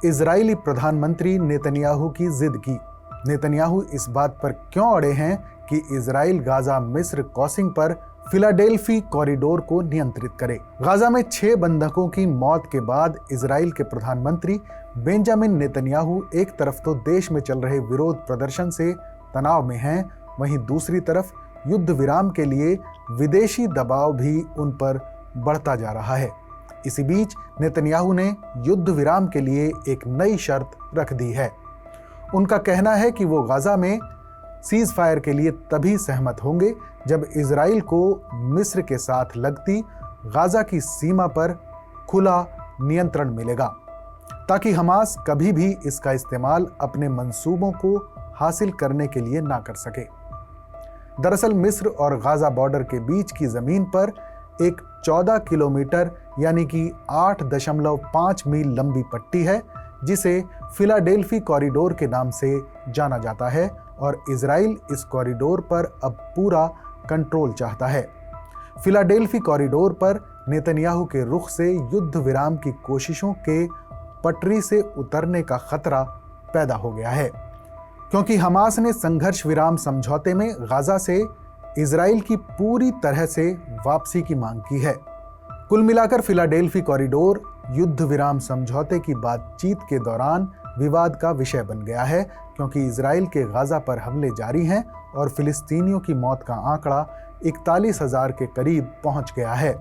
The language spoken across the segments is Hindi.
इजरायली प्रधानमंत्री नेतन्याहू की जिद की। नेतन्याहू इस बात पर क्यों अड़े हैं कि इजराइल गाजा मिस्र क्रॉसिंग पर फिलाडेल्फी कॉरिडोर को नियंत्रित करे। गाजा में 6 बंधकों की मौत के बाद इजराइल के प्रधानमंत्री बेंजामिन नेतन्याहू एक तरफ तो देश में चल रहे विरोध प्रदर्शन से तनाव में हैं, वहीं दूसरी तरफ युद्ध विराम के लिए विदेशी दबाव भी उन पर बढ़ता जा रहा है। इसी बीच नेतन्याहू ने युद्ध विराम के लिए एक नई शर्त रख दी है। उनका कहना है कि वो गाजा में सीज फायर के लिए तभी सहमत होंगे जब इजराइल को मिस्र के साथ लगती गाजा की सीमा पर खुला नियंत्रण मिलेगा, ताकि हमास कभी भी इसका इस्तेमाल अपने मंसूबों को हासिल करने के लिए ना कर सके। दरअसल मिस्र और गाजा बॉर्डर के बीच की जमीन पर एक 14 किलोमीटर यानी कि 8.5 मील लंबी पट्टी है, जिसे फिलाडेल्फी कॉरिडोर के नाम से जाना जाता है और इजराइल इस कॉरिडोर पर अब पूरा कंट्रोल चाहता है। फिलाडेल्फी कॉरिडोर पर नेतन्याहू के रुख से युद्ध विराम की कोशिशों के पटरी से उतरने का खतरा पैदा हो गया है, क्योंकि हमास ने संघर्ष विराम समझौते में गाजा से इजराइल की पूरी तरह से वापसी की मांग की है। कुल मिलाकर फिलाडेल्फी कॉरिडोर युद्ध विराम समझौते की बातचीत के दौरान विवाद का विषय बन गया है, क्योंकि इजराइल के गाजा पर हमले जारी हैं और फिलिस्तीनियों की मौत का आंकड़ा 41,000 के करीब पहुंच गया है।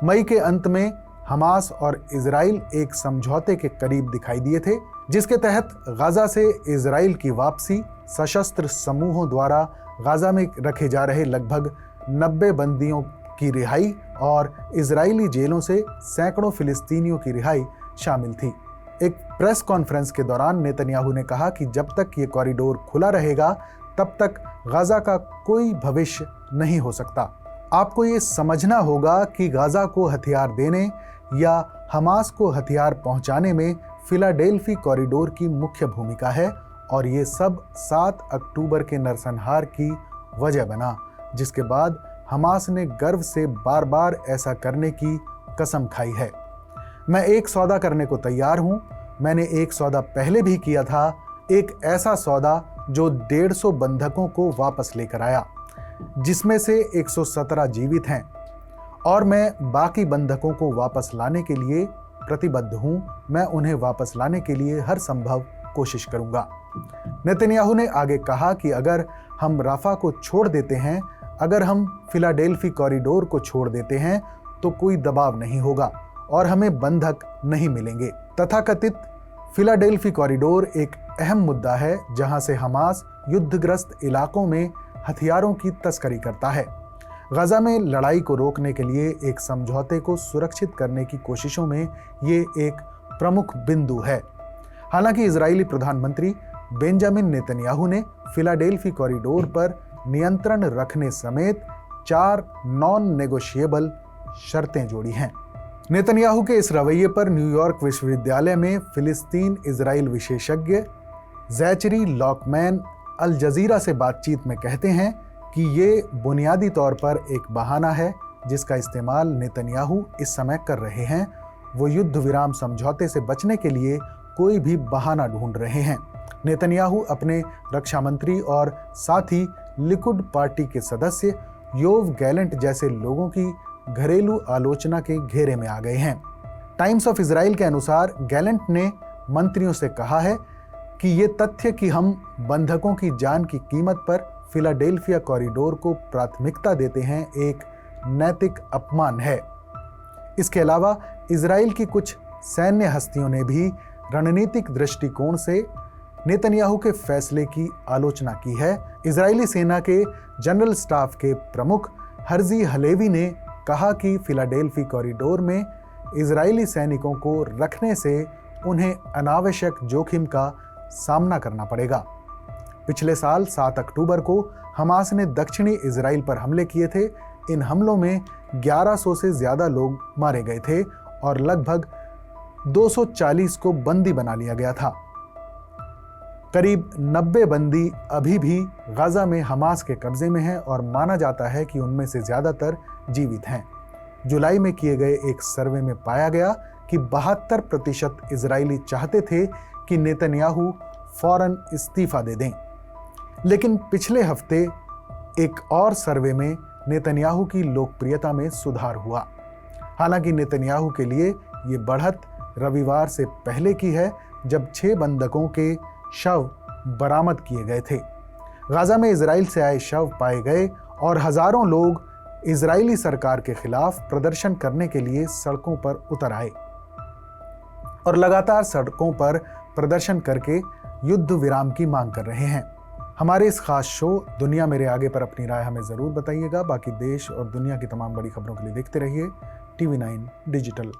मई के अंत में हमास और इजराइल एक समझौते के करीब दिखाई दिए थे, जिसके तहत गाजा से इजराइल की वापसी, सशस्त्र समूहों द्वारा गाजा में रखे जा रहे लगभग 90 बंदियों की रिहाई और इजरायली जेलों से सैकड़ों फिलिस्तीनियों की रिहाई शामिल थी। एक प्रेस कॉन्फ्रेंस के दौरान नेतन्याहू ने कहा कि जब तक ये कॉरिडोर खुला रहेगा तब तक गाजा का कोई भविष्य नहीं हो सकता। आपको ये समझना होगा कि गाजा को हथियार देने या हमास को हथियार पहुंचाने में फिलाडेल्फी कॉरिडोर की मुख्य भूमिका है, और ये सब 7 अक्टूबर के नरसंहार की वजह बना, जिसके बाद हमास ने गर्व से बार बार ऐसा करने की कसम खाई है। मैं एक सौदा करने को तैयार हूं। मैंने एक सौदा पहले भी किया था, एक ऐसा सौदा जो 150 बंधकों को वापस लेकर आया, जिसमें से 117 जीवित हैं, और मैं बाकी बंधकों को वापस लाने के लिए प्रतिबद्ध हूं। मैं उन्हें वापस लाने के लिए हर संभव कोशिश करूंगा। नेतन्याहू ने आगे कहा कि अगर हम राफा को छोड़ देते हैं, अगर हम फिलाडेल्फी कॉरिडोर को छोड़ देते हैं तो कोई दबाव नहीं होगा और हमें बंधक नहीं मिलेंगे। तथाकथित फिलाडेल्फी कॉरिडोर एक अहम मुद्दा है, जहां से हमास युद्धग्रस्त इलाकों में हथियारों की तस्करी करता है। गाजा में लड़ाई को रोकने के लिए एक समझौते को सुरक्षित करने की कोशिशों में ये एक प्रमुख बिंदु है। हालांकि इजरायली प्रधानमंत्री बेंजामिन नेतन्याहू ने फिलाडेल्फी कॉरिडोर पर नियंत्रण रखने समेत 4 नॉन नेगोशिएबल शर्तें जोड़ी हैं। नेतन्याहू के इस रवैये पर न्यूयॉर्क विश्वविद्यालय में फिलिस्तीन इजराइल विशेषज्ञ ज़ैचरी लॉकमैन अल जजीरा से बातचीत में कहते हैं कि ये बुनियादी तौर पर एक बहाना है जिसका इस्तेमाल नेतन्याहू इस समय कर रहे हैं। वो युद्ध विराम समझौते से बचने के लिए कोई भी बहाना ढूंढ रहे हैं। नेतन्याहू अपने रक्षा मंत्री और साथ ही लिकुड पार्टी के सदस्य योव गैलेंट जैसे लोगों की घरेलू आलोचना के घेरे में आ गए हैं। टाइम्स ऑफ इजराइल के अनुसार गैलेंट ने मंत्रियों से कहा है कि ये तथ्य कि हम बंधकों की जान की कीमत पर फिलाडेल्फिया कॉरिडोर को प्राथमिकता देते हैं एक नैतिक अपमान है। इसके अलावा इजराइल की कुछ सैन्य हस्तियों ने भी रणनीतिक दृष्टिकोण से नेतन्याहू के फैसले की आलोचना की है। इजरायली सेना के जनरल स्टाफ के प्रमुख हर्जी हलेवी ने कहा कि फिलाडेल्फी कॉरिडोर में इजरायली सैनिकों को रखने से उन्हें अनावश्यक जोखिम का सामना करना पड़ेगा। पिछले साल 7 अक्टूबर को हमास ने दक्षिणी इजराइल पर हमले किए थे। इन हमलों में 1100 से ज्यादा लोग मारे गए थे और लगभग 240 को बंदी बना लिया गया था। करीब 90 बंदी अभी भी गाजा में हमास के कब्जे में हैं और माना जाता है कि उनमें से ज्यादातर जीवित हैं। जुलाई में किए गए एक सर्वे में पाया गया कि 72% इजरायली चाहते थे कि नेतन्याहू फौरन इस्तीफा दे दें। लेकिन पिछले हफ्ते एक और सर्वे में नेतन्याहू की लोकप्रियता में सुधार हुआ। हालांकि नेतन्याहू के लिए ये बढ़त रविवार से पहले की है, जब 6 बंधकों के शव बरामद किए गए थे। गाजा में इजराइल से आए शव पाए गए और हजारों लोग इजरायली सरकार के खिलाफ प्रदर्शन करने के लिए सड़कों पर उतर आए और लगातार सड़कों पर प्रदर्शन करके युद्ध विराम की मांग कर रहे हैं। हमारे इस खास शो दुनिया मेरे आगे पर अपनी राय हमें जरूर बताइएगा। बाकी देश और दुनिया की तमाम बड़ी खबरों के लिए देखते रहिए TV9 डिजिटल।